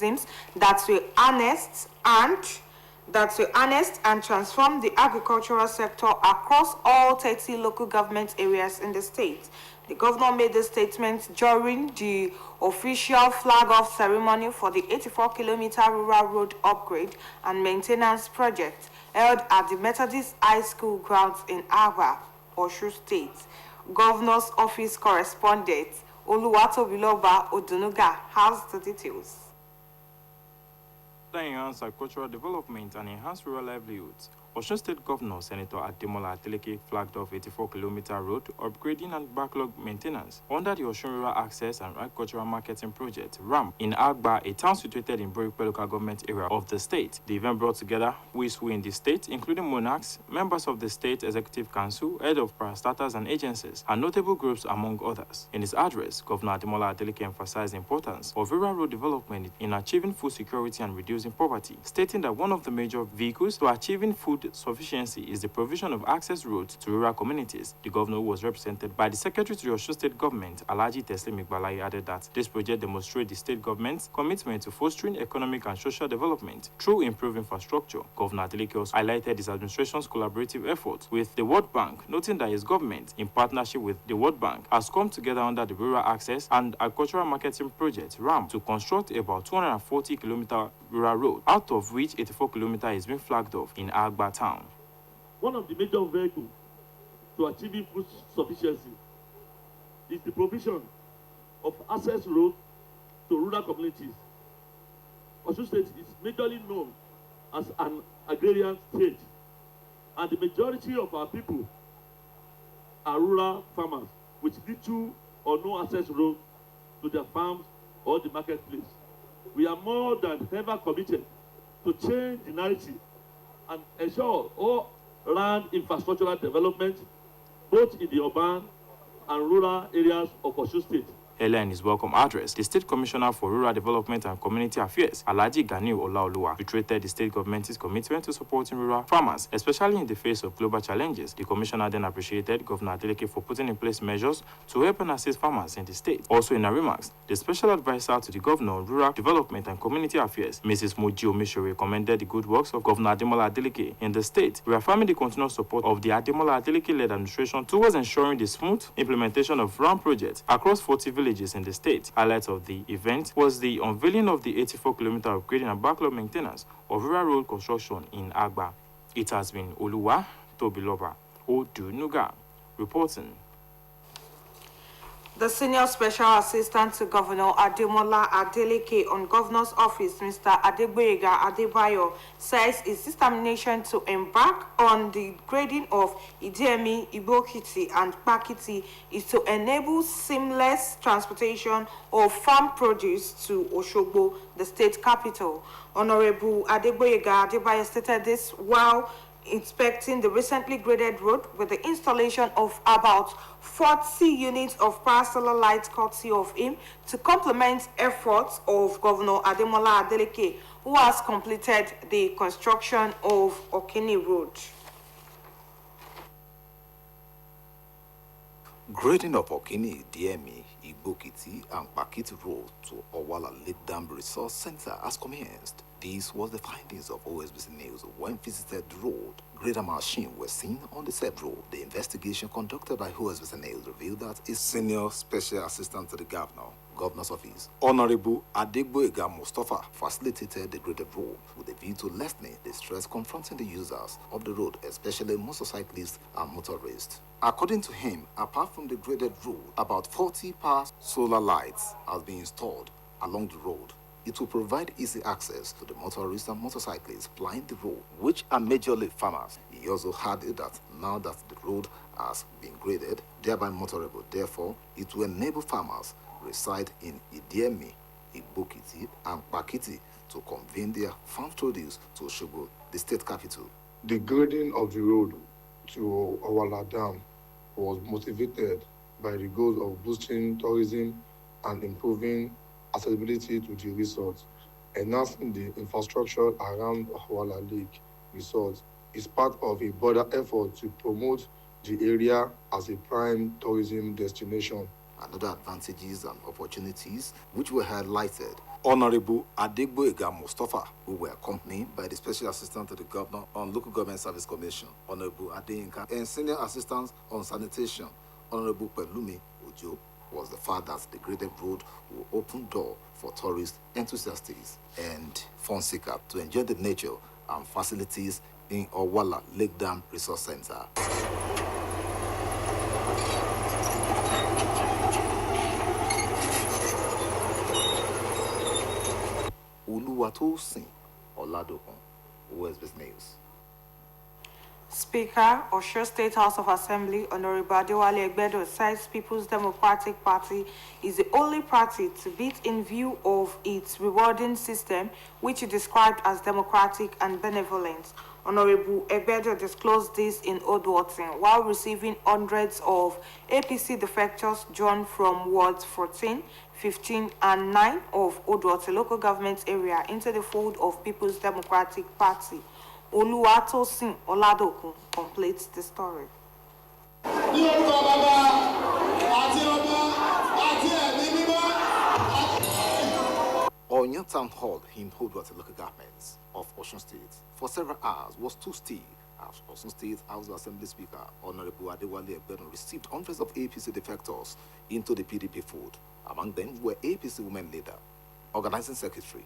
mechanisms that will harness and transform the agricultural sector across all 30 local government areas in the state. The governor made this statement during the official flag-off ceremony for the 84-kilometer rural road upgrade and maintenance project held at the Methodist High School grounds in Agba, Osun State. Governor's office correspondent Oluwatobiloba Odunuga has the details. To enhance agricultural development and enhance rural livelihoods, Osun State Governor Senator Adeleke flagged off 84-kilometer road upgrading and backlog maintenance under the Osun Rural Access and Agricultural Marketing Project (RAM) in Agba, a town situated in Borikpe local government area of the state. The event brought together who in the state, including monarchs, members of the State Executive Council, head of parastatals and agencies, and notable groups among others. In his address, Governor Adeleke emphasized the importance of rural road development in achieving food security and reducing poverty, stating that one of the major vehicles to achieving food sufficiency is the provision of access roads to rural communities. The governor, who was represented by the Secretary to the Osun State Government, Alhaji Teslim Igbalayi, added that this project demonstrates the state government's commitment to fostering economic and social development through improved infrastructure. Governor Adeleke also highlighted his administration's collaborative efforts with the World Bank, noting that his government, in partnership with the World Bank, has come together under the Rural Access and Agricultural Marketing Project (RAM) to construct about 240-kilometer rural road, out of which 84 kilometers is being flagged off in Agba town. One of the major vehicles to achieving food sufficiency is the provision of access roads to rural communities. Osun State is majorly known as an agrarian state, and the majority of our people are rural farmers with little or no access road to their farms or the marketplace. We are more than ever committed to change the narrative and ensure all-round infrastructural development, both in the urban and rural areas of Osun State. Earlier in his welcome address, the State Commissioner for Rural Development and Community Affairs, Alhaji Ganiu Olaoluwa, reiterated the state government's commitment to supporting rural farmers, especially in the face of global challenges. The Commissioner then appreciated Governor Adeleke for putting in place measures to help and assist farmers in the state. Also in her remarks, the Special Advisor to the Governor on Rural Development and Community Affairs, Mrs. Moji Omishore, commended the good works of Governor Ademola Adeleke in the state, reaffirming the continuous support of the Ademola Adeleke-led administration towards ensuring the smooth implementation of RAM projects across 40 villages in the state. Highlight of the event was the unveiling of the 84-kilometer upgrading and backlog maintenance of rural road construction in Agba. It has been Oluwatobiloba Odunuga reporting. The Senior Special Assistant to Governor Ademola Adeleke on Governor's Office, Mr. Adegboyega Adebayo, says his determination to embark on the grading of Idiemi, Ibokiti, and Pakiti is to enable seamless transportation of farm produce to Osogbo, the state capital. Honorable Adegboyega Adebayo stated this while inspecting the recently graded road with the installation of about 40 units of parcel lights courtesy of him to complement efforts of Governor Ademola Adeleke, who has completed the construction of Okini Road. Grading of Okini, Diemi, Ibokiti, and Pakiti Road to Owala Lake Dam Resource Center has commenced. This was the findings of OSBC News when visited the road. Grader machine was seen on the said road. The investigation conducted by OSBC News revealed that a senior special assistant to the governor's office, Honorable Adegboyega Mustafa, facilitated the graded road with a view to lessening the stress confronting the users of the road, especially motorcyclists and motorists. According to him, apart from the graded road, about 40 power solar lights have been installed along the road. It will provide easy access to the motorists and motorcyclists plying the road, which are majorly farmers. He also added that now that the road has been graded, thereby motorable, therefore, it will enable farmers reside in Idiemi, Ibokiti, and Pakiti to convey their farm produce to Osogbo, the state capital. The grading of the road to Owala Dam was motivated by the goals of boosting tourism and improving accessibility to the resort. Enhancing the infrastructure around Owala Lake Resort is part of a broader effort to promote the area as a prime tourism destination. and other advantages and opportunities which were highlighted. Honorable Adegboyega Mustafa, who were accompanied by the Special Assistant to the Governor on Local Government Service Commission, Honorable Adeyinka, and Senior Assistant on Sanitation, Honorable Pelumi Ojo, was the fact that the graded road will open door for tourists, enthusiasts, and fun seekers to enjoy the nature and facilities in Owala Lake Dam Resource Center. Oluwatosin Oladokun, OSBC News. Speaker, Osun State House of Assembly, Honorable Adewale Egbedo, says People's Democratic Party is the only party to beat in view of its rewarding system, which he described as democratic and benevolent. Honorable Egbedo disclosed this in Odwatin while receiving hundreds of APC defectors drawn from wards 14, 15, and 9 of Odwatin local government area into the fold of People's Democratic Party. Oluwatosin Oladokun completes the story. Onya Town Hall in Odwatin local governments of Osun State for several hours was too still as Osun State House of Assembly Speaker Honorable Adewale Egbedo received hundreds of APC defectors into the PDP fold. Among them were APC women leader, organizing secretary,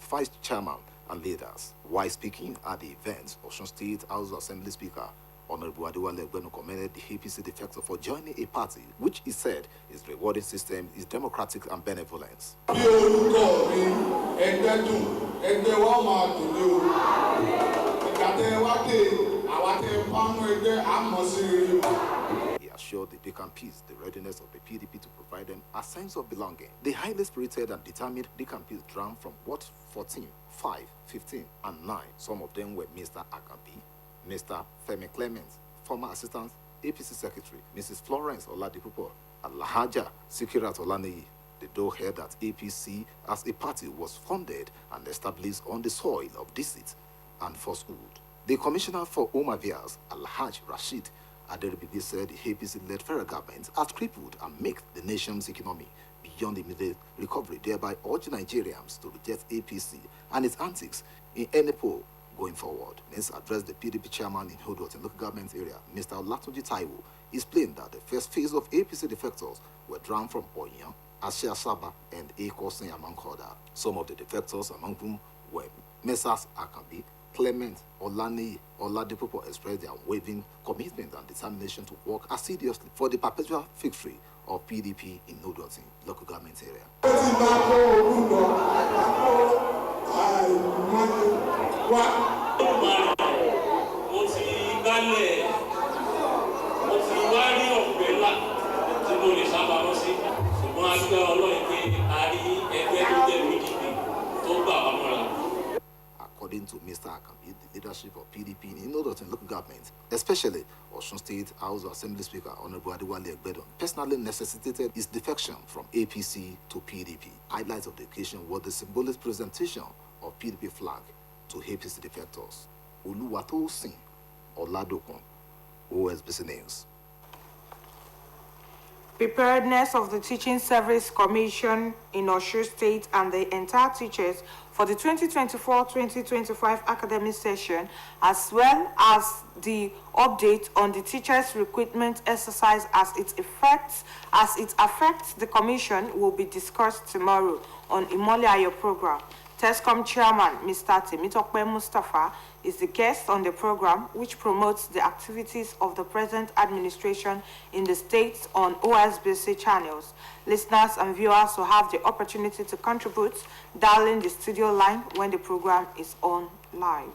vice chairman, and leaders. While speaking at the event, Osun State House of Assembly Speaker Honorable Adewale Egbedo commended the APC defector for joining a party which he said is rewarding system is democratic and benevolence. He assured the Decan Peace the readiness of the PDP to provide them a sense of belonging. The highly spirited and determined Decan Peace drum from Ward 14, 5, 15, and 9. Some of them were Mr. Akambi, Mr. Femi Clement, former Assistant APC Secretary, Mrs. Florence Oladipupo, and Lahaja Sikirat Olaniyi. The door heard that APC as a party was funded and established on the soil of deceit and falsehood. The Commissioner for Home Affairs, Alhaj Rashid Adeleke, said the APC-led federal government has crippled and make the nation's economy beyond immediate recovery, thereby urging Nigerians to reject APC and its antics in any poll going forward. Next addressed the PDP chairman in Odwatin local government area, Mr. Olatunji Taiwo, explained that the first phase of APC defectors were drawn from Oyan, Ashia Saba, and Ekosin among others. Some of the defectors among whom were Messrs. Akambi, Clement, Olani, Oladipupo expressed their unwavering commitment and determination to work assiduously for the perpetual victory of PDP in Odwatin local government area. According to Mr. Akambi, the leadership of PDP in Odwatin local government, especially Osun State House of Assembly Speaker Honorable Adewale Egbedo, personally necessitated his defection from APC to PDP. Highlights of the occasion were the symbolic presentation of PDP flag to APC defectors. Oluwatosin Oladokun, OSBC News. Preparedness of the Teaching Service Commission in Osun State and the entire teachers for the 2024-2025 academic session, as well as the update on the teachers' recruitment exercise as it affects the commission, will be discussed tomorrow on Imole Ayo program. TESCOM Chairman Mr. Temitope Mustafa is the guest on the program, which promotes the activities of the present administration in the states on OSBC channels. Listeners and viewers will have the opportunity to contribute, dialing the studio line when the program is on live.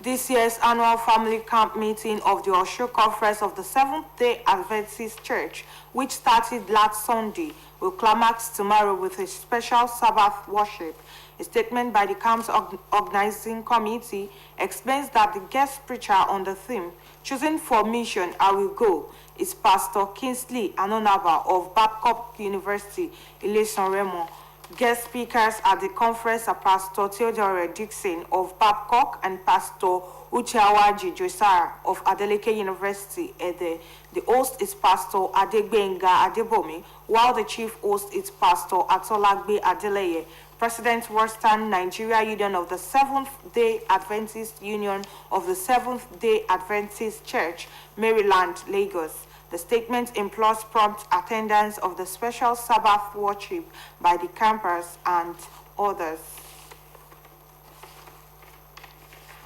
This year's annual family camp meeting of the Osun Conference of the Seventh-day Adventist Church, which started last Sunday, will climax tomorrow with a special Sabbath worship. A statement by the camp's organizing committee explains that the guest preacher on the theme, chosen for mission, I will go, is Pastor Kingsley Anonaba of Babcock University, Ile-Ife Remo. Guest speakers at the conference are Pastor Theodore Dixon of Babcock and Pastor Ucheawaji Josara of Adeleke University Ede. The host is Pastor Adegbenga Adebomi, while the chief host is Pastor Atolagbe Adeleye, President Western Nigeria Union of the Seventh-day Adventist Union of the Seventh-day Adventist Church, Maryland, Lagos. The statement implores prompt attendance of the special Sabbath worship by the campers and others.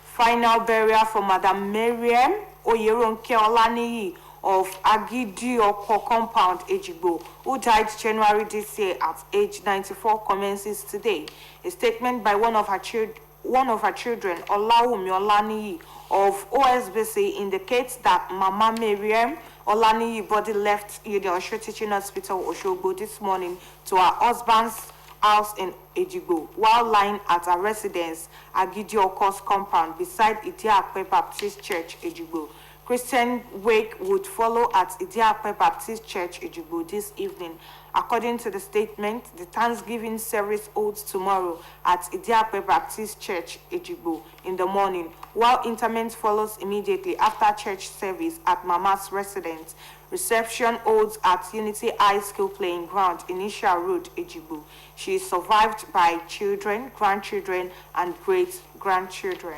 Final burial for Madam Miriam Oyeronke Olaniyi of Agidioko Compound, Ejigbo, who died January this year at age 94, commences today. A statement by one of her children, Olawumi Olaniyi of OSBC, indicates that Mama Miriam Olaniyi body left Osun Teaching Hospital, Osogbo, this morning to her husband's house in Ejigbo, while lying at her residence, Agidioko's compound, beside Idiakwe Baptist Church, Ejigbo. Christian wake would follow at Idiakwe Baptist Church, Ejigbo, this evening. According to the statement, the Thanksgiving service holds tomorrow at Idiakwe Baptist Church, Ejigbo, in the morning, while interment follows immediately after church service at Mama's residence. Reception holds at Unity High School Playing Ground, Initial Road, Ejigbo. She is survived by children, grandchildren, and great-grandchildren.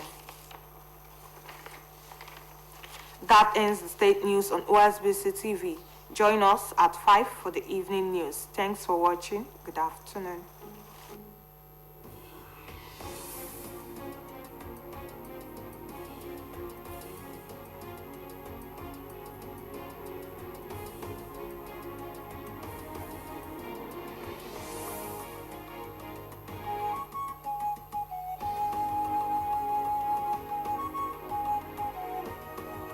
That ends the state news on OSBC TV. Join us at 5 for the evening news. Thanks for watching. Good afternoon.